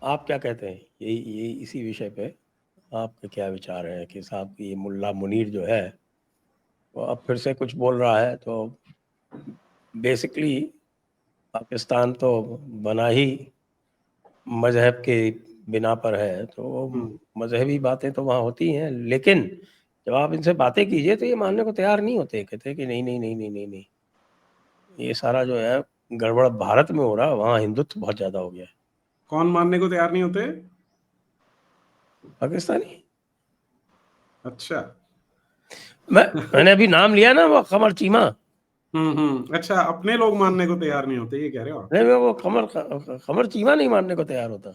आप क्या कहते हैं ये इसी विषय पे आपके क्या विचार हैं कि साहब ये मुल्ला मुनीर जो है वो अब फिर से कुछ बोल रहा है, तो बेसिकली पाकिस्तान तो बना ही मजहब के बिना पर है, तो मजहबी बातें तो वहाँ होती हैं, लेकिन जब आप इनसे बातें कीजिए तो ये मानने को तैयार नहीं होते, कहते हैं कि नहीं नहीं नहीं नहीं नहीं नहीं, ये सारा जो है गड़बड़ भारत में हो रहा है, वहाँ हिंदुत्व बहुत ज्यादा हो गया है। कौन मानने को तैयार नहीं होते? पाकिस्तानी। अच्छा। मैंने अभी नाम लिया ना, वो कमर चीमा। अच्छा, अपने लोग मानने को तैयार नहीं होते, ये कह रहे हो आप? नहीं, मैं वो कमर चीमा नहीं मानने को तैयार होता।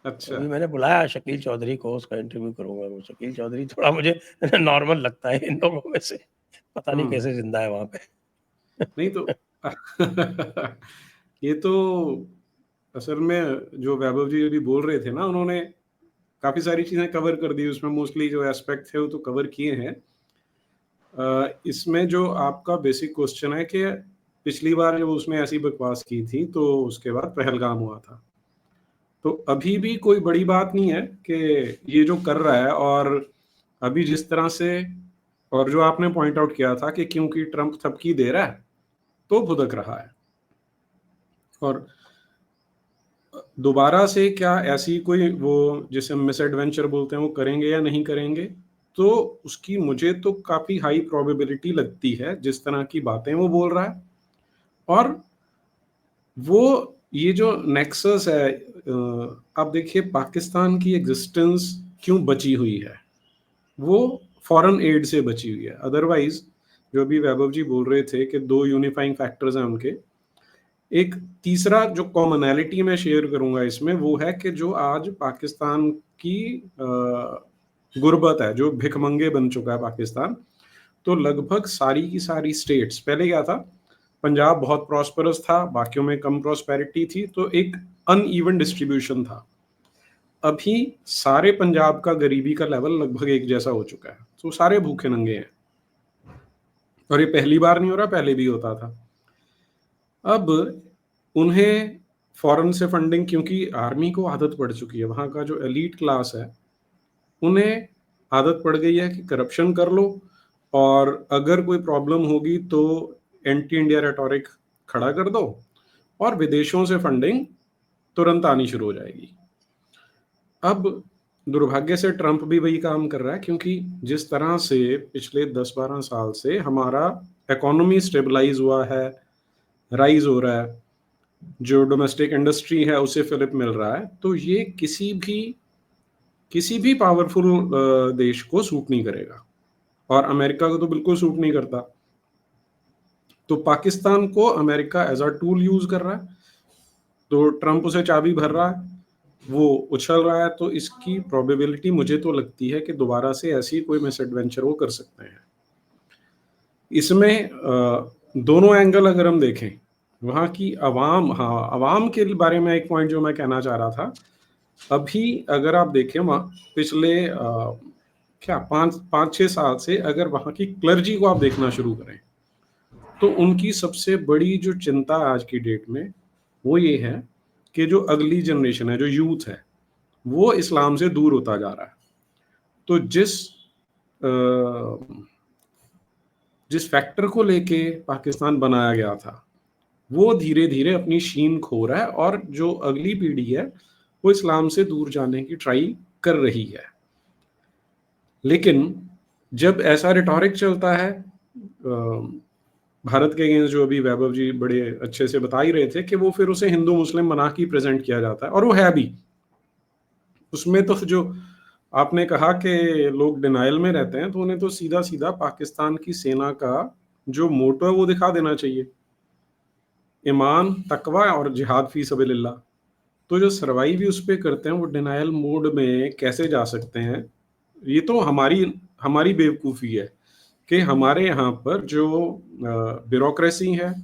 अच्छा। अभी मैंने बुलाया शकील चौधरी को, उसका इंटरव्यू करूंगा। वो शकील चौधरी थोड़ा मुझे नॉर्मल लगता है इन लोगों में से, पता नहीं कैसे जिंदा है वहां पे। नहीं तो ये तो असल में जो वैभव जी अभी बोल रहे थे ना, उन्होंने काफी सारी चीजें कवर कर दी उसमें। मोस्टली जो एस्पेक्ट थे वो तो कवर किए हैं। इसमें जो आपका बेसिक क्वेश्चन है कि पिछली बार जब उसने ऐसी बकवास की थी तो उसके बाद पहलगाम हुआ था, तो अभी भी कोई बड़ी बात नहीं है कि ये जो कर रहा है। और अभी जिस तरह से, और जो आपने पॉइंट आउट किया था कि क्योंकि ट्रंप थपकी दे रहा है तो भुदक रहा है, और दोबारा से क्या ऐसी कोई वो जिसे मिस एडवेंचर बोलते हैं वो करेंगे या नहीं करेंगे, तो उसकी मुझे तो काफी हाई प्रोबेबिलिटी लगती है जिस तरह की बातें वो बोल रहा है। और वो ये जो नेक्सस है, आप देखिए पाकिस्तान की एग्जिस्टेंस क्यों बची हुई है, वो फॉरेन एड से बची हुई है। अदरवाइज जो भी वैभव जी बोल रहे थे कि दो यूनिफाइंग फैक्टर्स हैं उनके, एक तीसरा जो कॉमनैलिटी मैं शेयर करूंगा इसमें वो है कि जो आज पाकिस्तान की गुर्बत है, जो भिखमंगे बन चुका है पाकिस्तान, तो लगभग सारी की सारी स्टेट्स, पहले क्या था, पंजाब बहुत प्रॉस्परस था, बाकियों में कम प्रॉस्पेरिटी थी, तो एक अनइवन डिस्ट्रीब्यूशन था। अभी सारे पंजाब का गरीबी का लेवल लगभग एक जैसा हो चुका है, तो सारे भूखे नंगे हैं। और ये पहली बार नहीं हो रहा, पहले भी होता था। अब उन्हें फॉरेन से फंडिंग, क्योंकि आर्मी को आदत पड़ चुकी है, वहां का जो एलीट क्लास है उन्हें आदत पड़ गई है कि करप्शन कर लो, और अगर कोई प्रॉब्लम होगी तो एंटी इंडिया रेटोरिक खड़ा कर दो, और विदेशों से फंडिंग तुरंत आनी शुरू हो जाएगी। अब दुर्भाग्य से ट्रंप भी वही काम कर रहा है, क्योंकि जिस तरह से पिछले 10-12 साल से हमारा इकोनॉमी स्टेबलाइज हुआ है, राइज हो रहा है, जो डोमेस्टिक इंडस्ट्री है उसे फिलिप मिल रहा है, तो ये किसी भी पावरफुल देश को सूट नहीं करेगा, और अमेरिका को तो बिल्कुल सूट नहीं करता। तो पाकिस्तान को America as a tool use कर रहा है, तो ट्रंप उसे चाबी भर रहा है, वो उछल रहा है, तो इसकी प्रोबेबिलिटी मुझे तो लगती है कि दोबारा से ऐसी कोई मिस एडवेंचर वो कर सकते हैं। इसमें दोनों एंगल अगर हम देखें, वहाँ की अवाम, हाँ अवाम के बारे में एक पॉइंट जो मैं कहना चाह रहा था, अभी अगर आप देखें वहाँ पिछले क्या 5-6 साल से अगर वहाँ की क्लर्जी को आप देखना शुरू करें, तो उनकी सबसे बड़ी जो चिंता आज की डेट में वो ये है कि जो अगली जनरेशन है, जो यूथ है, वो इस्लाम से दूर होता जा रहा है। तो जिस फैक्टर को लेके पाकिस्तान बनाया गया था वो धीरे धीरे अपनी शीन खो रहा है, और जो अगली पीढ़ी है वो इस्लाम से दूर जाने की ट्राई कर रही है। लेकिन जब ऐसा रिटॉरिक चलता है भारत के अगेंस्ट, जो अभी वैभव जी बड़े अच्छे से बता ही रहे थे, कि वो फिर उसे हिंदू मुस्लिम बना के प्रेजेंट किया जाता है, और वो है भी। उसमें तो जो आपने कहा कि लोग डिनाइल में रहते हैं, तो उन्हें तो सीधा सीधा पाकिस्तान की सेना का जो मोटो है वो दिखा देना चाहिए, ईमान, तकवा और जिहाद फी सबिलिल्लाह। तो जो सर्वाइव भी उस पर करते हैं, वो डिनाइल मोड में कैसे जा सकते हैं? ये तो हमारी हमारी बेवकूफ़ी है कि हमारे यहाँ पर जो ब्यूरोक्रेसी है,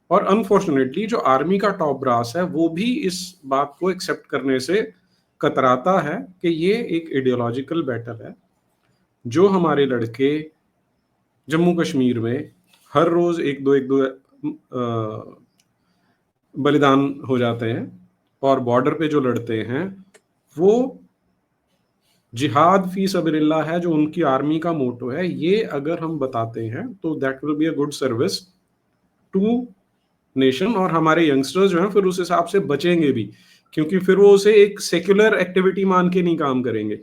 और अनफॉर्चुनेटली जो आर्मी का टॉप ब्रास है, वो भी इस बात को एक्सेप्ट करने से कतराता है कि ये एक आइडियोलॉजिकल बैटल है। जो हमारे लड़के जम्मू कश्मीर में हर रोज एक दो बलिदान हो जाते हैं, और बॉर्डर पे जो लड़ते हैं वो जिहाद फी सबीलिल्लाह है, जो उनकी आर्मी का मोटो है, ये अगर हम बताते हैं तो that will be a good service to nation. और हमारे यंगस्टर्स जो हैं फिर उस हिसाब से बचेंगे भी, क्योंकि फिर वो उसे एक सेक्युलर एक्टिविटी मान के नहीं काम करेंगे।